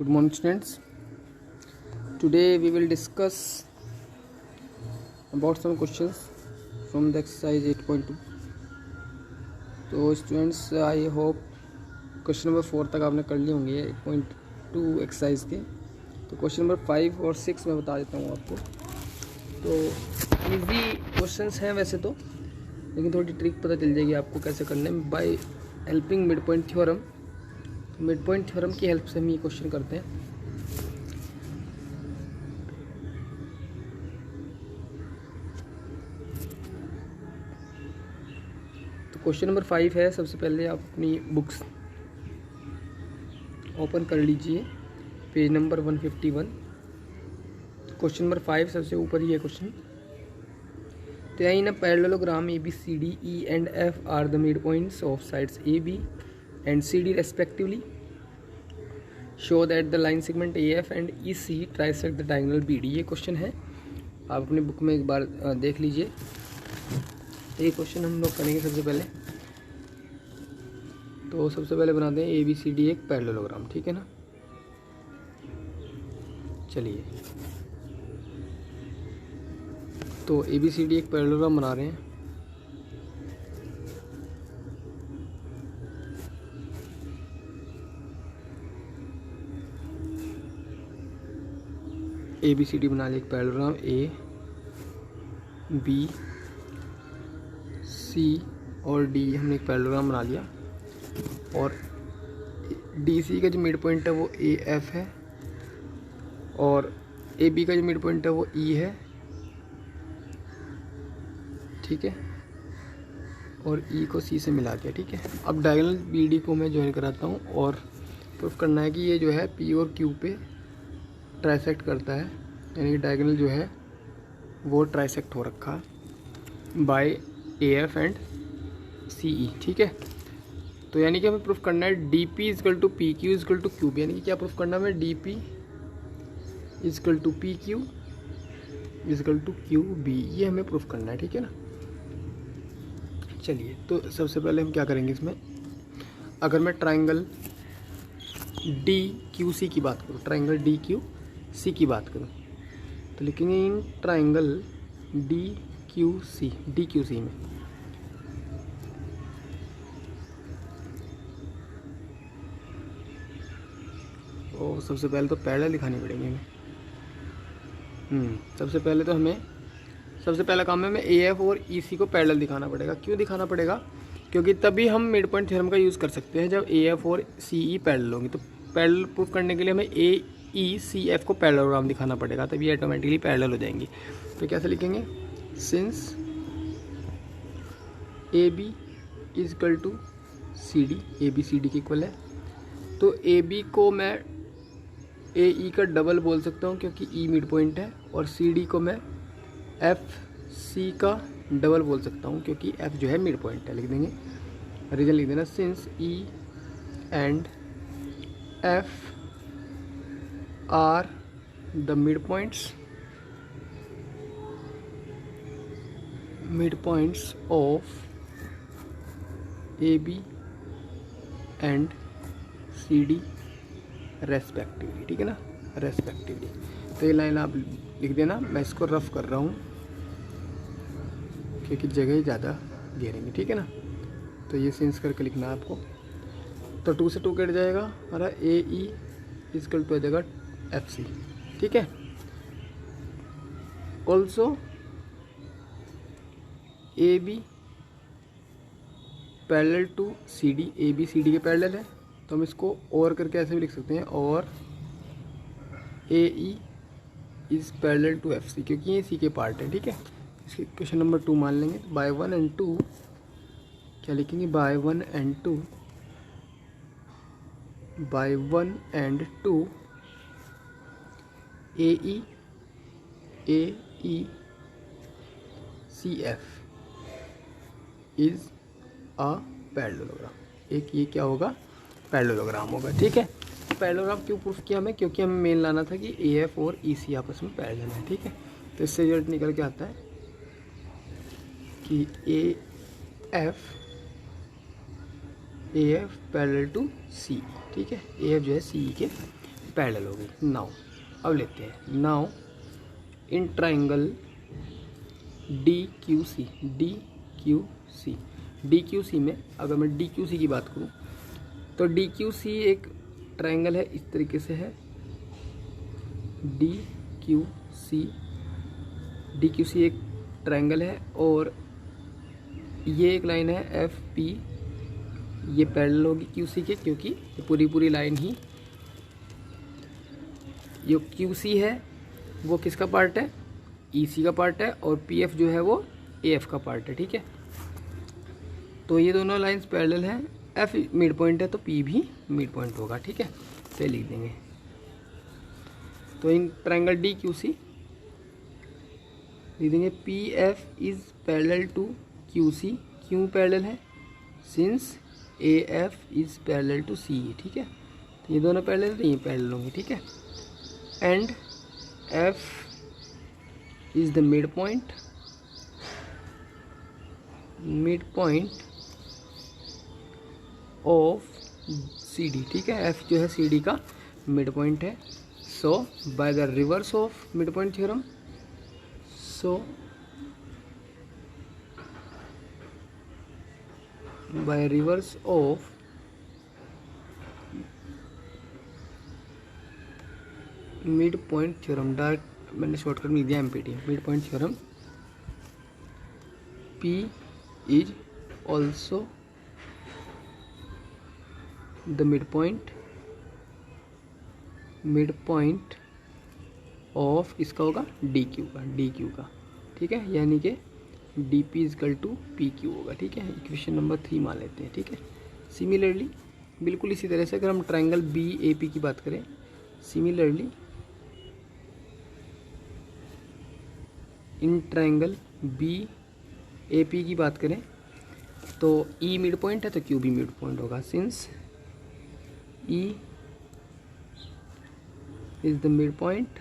Good morning, students. Today we will discuss about some questions from the exercise 8.2. तो students I hope question number 4 तक आपने कर लिए होंगे 8.2 एक्सरसाइज के। तो क्वेश्चन नंबर 5 और 6 मैं बता देता हूँ आपको। तो इजी क्वेश्चंस हैं वैसे तो, लेकिन थोड़ी ट्रिक पता चल जाएगी आपको कैसे करना है by helping mid point theorem. तो मिड पॉइंट थ्योरम की हेल्प से हम ये क्वेश्चन करते हैं। तो क्वेश्चन नंबर 5 है। सबसे पहले आप अपनी बुक्स ओपन कर लीजिए, पेज नंबर 151। क्वेश्चन नंबर 5 सबसे ऊपर ही है क्वेश्चन। तो in a parallelogram ABCDE and F are the midpoints of sides AB and CD respectively. Show that the line segment AF and EC trisect the diagonal BD। ये question है, आप अपनी book में एक बार देख लीजिए। तो ये क्वेश्चन हम लोग करेंगे सबसे पहले। तो सबसे पहले बनाते हैं ABCD एक पैरेललोग्राम, ठीक है ना। चलिए, तो ABCD एक पैरेललोग्राम बना रहे हैं। ABCD बना लिया एक पैरेललोग्राम, A B C और D हमने एक पैरेललोग्राम बना लिया। और DC का जो मिड पॉइंट है वो AF है और AB का जो मिड पॉइंट है वो E है, ठीक है। और E को C से मिला दिया, ठीक है। अब डायगोनल BD को मैं ज्वाइन कराता हूँ और प्रूफ करना है कि ये जो है P और Q पे ट्राइसेक्ट करता है, यानी कि डायगोनल जो है वो ट्राइसेक्ट हो रखा बाय AF एंड CE, ठीक है। तो यानी कि हमें प्रूफ करना है DP equal to PQ equal to QB। यानी कि क्या प्रूफ करना है हमें, DP equal to PQ equal to QB, ये हमें प्रूफ करना है, ठीक है ना। चलिए, तो सबसे पहले हम क्या करेंगे इसमें, अगर मैं ट्राइंगल DQC की बात करूँ, ट्राइंगल DQC की बात करूँ, तो लिखेंगे इन ट्राइंगल DQC में और सबसे पहले तो पैरेलल दिखानी पड़ेगी हमें। सबसे पहला काम है हमें AF और EC को पैरेलल दिखाना पड़ेगा। क्यों दिखाना पड़ेगा? क्योंकि तभी हम मिड पॉइंट थ्योरम का यूज़ कर सकते हैं जब AF और CE पैरेलल होंगी। तो पैरेलल प्रूफ करने के लिए हमें AECF को पैरेललोग्राम दिखाना पड़ेगा, तभी ऑटोमेटिकली पैरेलल हो जाएंगी। तो कैसे लिखेंगे, since AB equal to CD, ABCD के इक्वल है, तो AB को मैं AE का डबल बोल सकता हूँ क्योंकि E मिड पॉइंट है, और CD को मैं FC का डबल बोल सकता हूँ क्योंकि F जो है मिड पॉइंट है। लिख देंगे, रीजन लिख देना, since E and F are the mid points of AB and CD respectively, ठीक है ना, रेस्पेक्टिवली। तो ये लाइन आप लिख देना, मैं इसको रफ कर रहा हूँ क्योंकि जगह ज़्यादा घेरेंगे, ठीक है ना। तो ये सेंस करके लिखना है आपको। तो 2 से 2 कट जाएगा हमारा, AE इजकल टू आ जाएगा FC, ठीक है। Also AB parallel to CD, AB CD के पैरेलल है, तो हम इसको और करके ऐसे भी लिख सकते हैं, और AE is parallel to FC, क्योंकि ये C के पार्ट है, ठीक है। इसके क्वेश्चन नंबर 2 मान लेंगे। बाय 1 एंड 2 क्या लिखेंगे, by 1 and 2 AECF is a parallelogram. एक ये क्या होगा, पैरेललोग्राम होगा, ठीक है। पैरेललोग्राम क्यों प्रूफ किया हमें, क्योंकि हमें मेन लाना था कि AF और EC आपस में पैरेलल है, ठीक है। तो इससे रिजल्ट निकल के आता है कि AF पैरेलल टू CE, ठीक है। AF जो है CE के पैरेलल होगी। नाउ अब लेते हैं, now in triangle DQC, DQC में अगर मैं DQC की बात करूँ तो DQC एक ट्राइंगल है, इस तरीके से है DQC एक ट्राइंगल है और ये एक लाइन है FP, ये पैरेलल होगी QC के, क्योंकि ये पूरी लाइन ही जो QC है वो किसका पार्ट है, EC का पार्ट है, और PF जो है वो AF का पार्ट है। ठीक है, तो ये दोनों लाइंस पैरेलल हैं, F मिड पॉइंट है तो P भी मिड पॉइंट होगा। ठीक है, तो लिख देंगे। तो इन ट्रायंगल DQC लिख देंगे PF is parallel to QC, क्यों पैरेलल है, since AF is parallel to CE। ठीक है, तो ये दोनों पैरेलल तो ये पैरेलल होंगे। ठीक है, and F is the mid point of CD। ठीक है, F जो है CD का मिड पॉइंट है। So by the reverse of mid point theorem, by reverse of mid point theorem, direct मैंने शॉर्टकट में दिया MPT, mid point theorem, P is also the mid point of इसका होगा DQ का। ठीक है, यानी कि DP इजकल टू PQ होगा। ठीक है, इक्वेशन नंबर 3 मान लेते हैं। ठीक है, सिमिलरली बिल्कुल इसी तरह से अगर हम ट्रायंगल BAP की बात करें, सिमिलरली इन ट्रायंगल BAP की बात करें तो E मिड पॉइंट है तो Q भी मिड पॉइंट होगा, since E is the mid point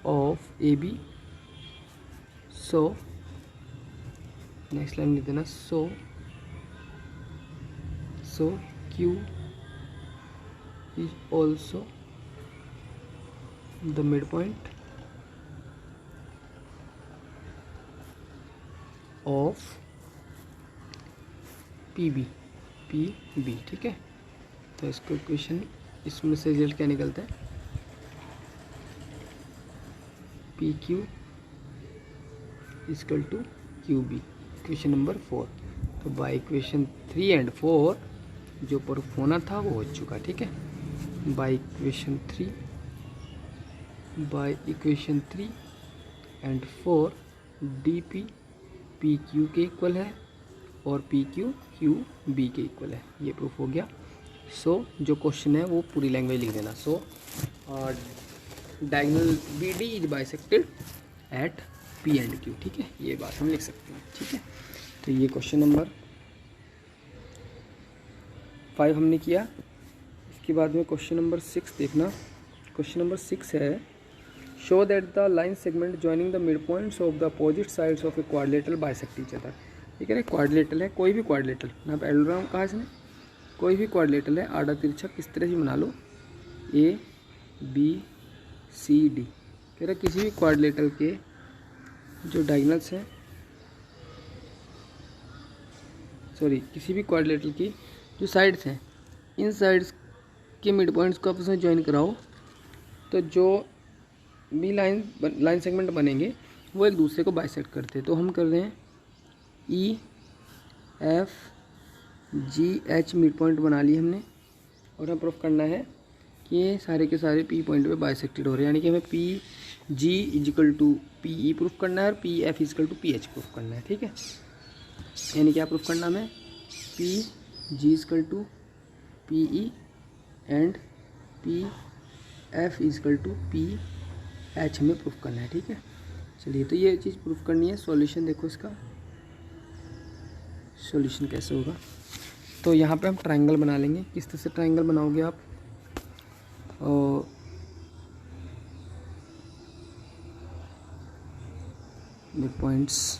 of AB। So next line लिख देना, सो Q is also the mid point of PB। ठीक है, तो इसको इक्वेशन, इसमें से रिजल्ट क्या निकलता है, PQ equal to QB, equation number 4। तो बाय इक्वेशन 3 एंड 4 जो प्रूफ होना था वो हो चुका। ठीक है, by equation 3 and 4 DP PQ के इक्वल है और PQ QB के इक्वल है, ये प्रूफ हो गया। सो जो क्वेश्चन है वो पूरी लैंग्वेज लिख देना। So diagonal BD is bisected at P and Q। ठीक है, ये बात हम लिख सकते हैं। ठीक है, तो ये क्वेश्चन नंबर 5 हमने किया। इसके बाद में क्वेश्चन नंबर 6 देखना। क्वेश्चन नंबर 6 है, show that the line segment joining the mid points of the opposite sides of a quadrilateral bisect each other. ठीक है, क्वाड्रिलेटरल है, कोई भी क्वाड्रिलेटरल, ना पैरेललोग्राम कहा इसने, कोई भी क्वाड्रिलेटरल है, आड़ा तिरछा किस तरह से बना लो, ABCD। कह रहा किसी भी क्वाड्रिलेटरल के जो डायगोनल्स हैं, किसी भी क्वाड्रिलेटरल की जो साइड्स हैं, इन साइड्स के मिड पॉइंट्स को आपस में ज्वाइन कराओ तो जो भी लाइन सेगमेंट बनेंगे वो एक दूसरे को बाइसेक्ट करते हैं। तो हम कर रहे हैं EFGH मिड पॉइंट बना लिए हमने, और हमें प्रूफ करना है कि ये सारे के सारे P पॉइंट पे बाइसेक्टेड हो रहे हैं, यानी कि हमें PG equal to PE proof करना है और PF equal to PH proof करना है। ठीक है, यानी क्या प्रूफ करना हमें, PG equal to PE and PF equal to PH हमें प्रूफ करना है। ठीक है, चलिए तो ये चीज़ प्रूफ करनी है। सॉल्यूशन देखो, इसका सॉल्यूशन कैसे होगा। तो यहाँ पे हम ट्रायंगल बना लेंगे। किस तरह से ट्रायंगल बनाओगे आप, मिड पॉइंट्स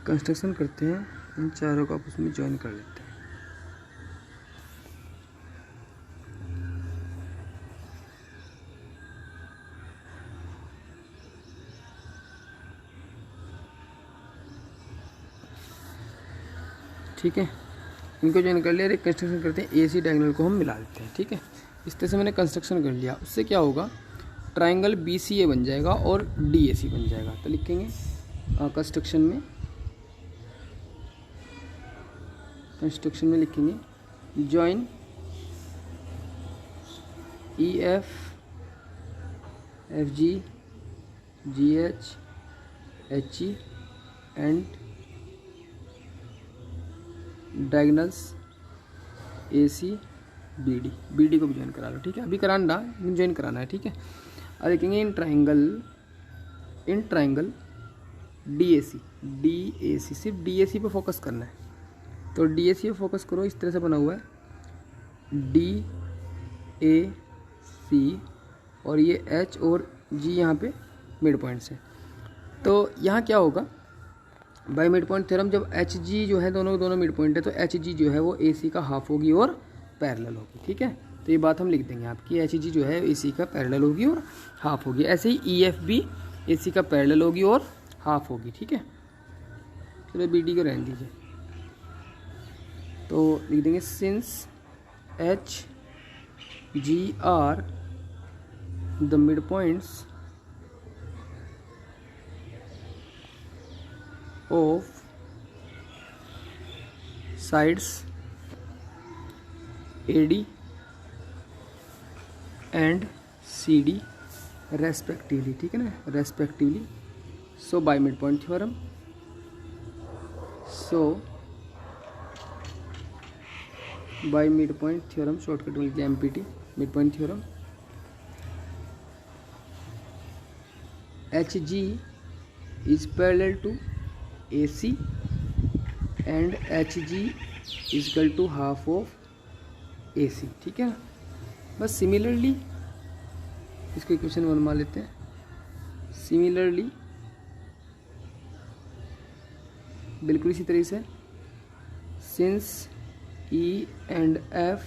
कंस्ट्रक्शन करते हैं, इन चारों को आपस में ज्वाइन कर लेते हैं। ठीक है, इनको ज्वाइन कर लिया। एक कंस्ट्रक्शन करते हैं, AC डायगोनल को हम मिला देते हैं। ठीक है, इस तरह से मैंने कंस्ट्रक्शन कर लिया। उससे क्या होगा, ट्राइंगल BCA बन जाएगा और DAC बन जाएगा। तो लिखेंगे कंस्ट्रक्शन में लिखेंगे join EF FG GH HE and diagonals AC BD को भी ज्वाइन करा लो। ठीक है, अभी कराना ज्वाइन कराना है। ठीक है, अब देखेंगे इन ट्राइंगल DAC सिर्फ DAC पे फोकस करना है। तो DAC पे फोकस करो, इस तरह से बना हुआ है DAC और ये H और G यहाँ पे मिड पॉइंट्स है। तो यहाँ क्या होगा, बाय मिड पॉइंट थ्योरम, जब HG जो है दोनों मिड पॉइंट है, तो HG जो है वो AC का हाफ होगी और पैरेलल होगी। ठीक है, तो ये बात हम लिख देंगे आपकी, HG जो है AC का पैरेलल होगी और हाफ होगी। ऐसे ही EF भी AC का पैरेलल होगी और हाफ होगी। ठीक है, चलो BD को रहने दीजिए। तो लिख देंगे since HG are the mid points of sides AD and CD respectively। ठीक है ना, respectively। so by midpoint theorem shortcut में लिखिए MPT midpoint theorem। HG is parallel to AC and HG is equal to half of AC। ठीक है ना, बस similarly इसको इक्वेशन बनवा लेते हैं। सिमिलरली बिल्कुल इसी तरीके से, since E and F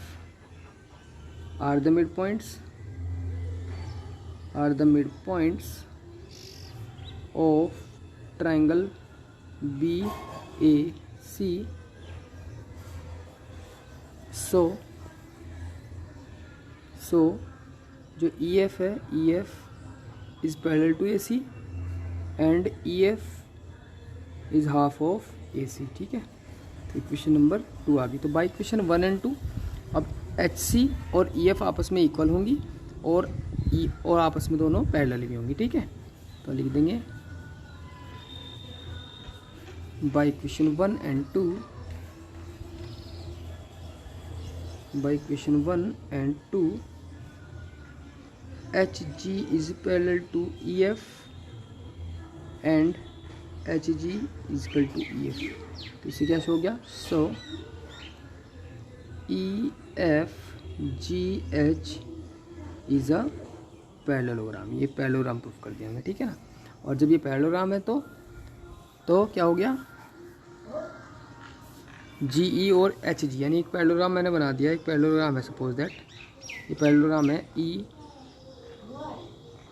are the midpoints of triangle BAC, so जो EF है, EF is parallel to AC and EF is half of AC। ठीक है, तो इक्वेशन नंबर 2 आ गई। तो बाई इक्वेशन 1 और 2 अब HC और EF आपस में इक्वल होंगी और आपस में दोनों पैरेलल भी होंगी। ठीक है, तो लिख देंगे by equation 1 and 2 HG is parallel to EF and HG is equal to EF। तो इससे क्या हो गया, सो EFGH इज अ पैरेललोग्राम। ये पैरेललोग्राम प्रूफ कर दिया हमने। ठीक है ना, और जब ये पैरेललोग्राम है तो क्या हो गया, GE और HG यानी एक पैरेललोग्राम मैंने बना दिया। एक पैरेललोग्राम है, सपोज दैट ये पैरेललोग्राम है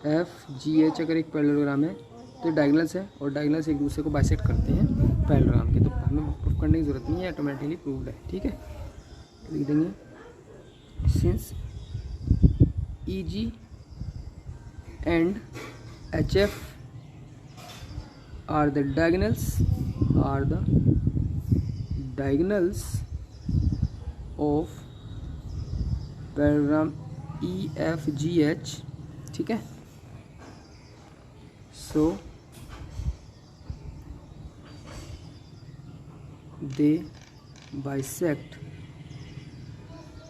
EFGH। अगर एक पैरेललोग्राम है तो डायगोनल्स है और डायगोनल्स एक दूसरे को बाइसेक्ट करते हैं पैरेललोग्राम के, तो हमें प्रूफ करने की ज़रूरत नहीं है, ऑटोमेटिकली प्रूव्ड है। ठीक है, लिख देंगे since EG and HF are the diagonals of parallelogram EFGH। ठीक है, so they bisect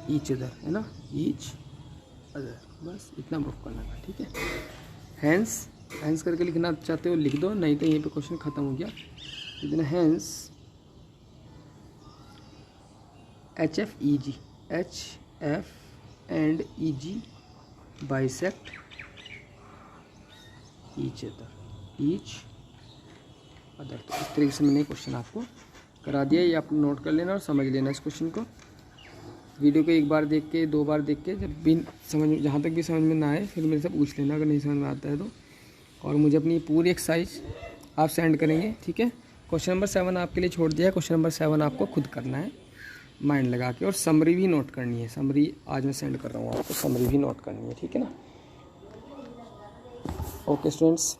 each other, है ना, each other। बस इतना प्रूफ करना था। ठीक है, हैंस करके लिखना चाहते हो लिख दो, नहीं तो यहीं पे क्वेश्चन खत्म हो गया। इतना hence HF and EG bisect each other other. तो इस तरीके से मैंने क्वेश्चन आपको करा दिया, ये आप नोट कर लेना और समझ लेना इस क्वेश्चन को। वीडियो को एक बार देख के, 2 बार देख के, जब भी समझ, जहाँ तक भी समझ में ना आए फिर मेरे से पूछ लेना अगर नहीं समझ में आता है तो। और मुझे अपनी पूरी एक्सरसाइज आप सेंड करेंगे, ठीक है। क्वेश्चन नंबर 7 आपके लिए छोड़ दिया है, क्वेश्चन नंबर 7 आपको खुद करना है माइंड लगा के, और समरी भी नोट करनी है। समरी आज मैं सेंड कर रहा हूँ आपको, समरी भी नोट करनी है, ठीक है ना। Okay students.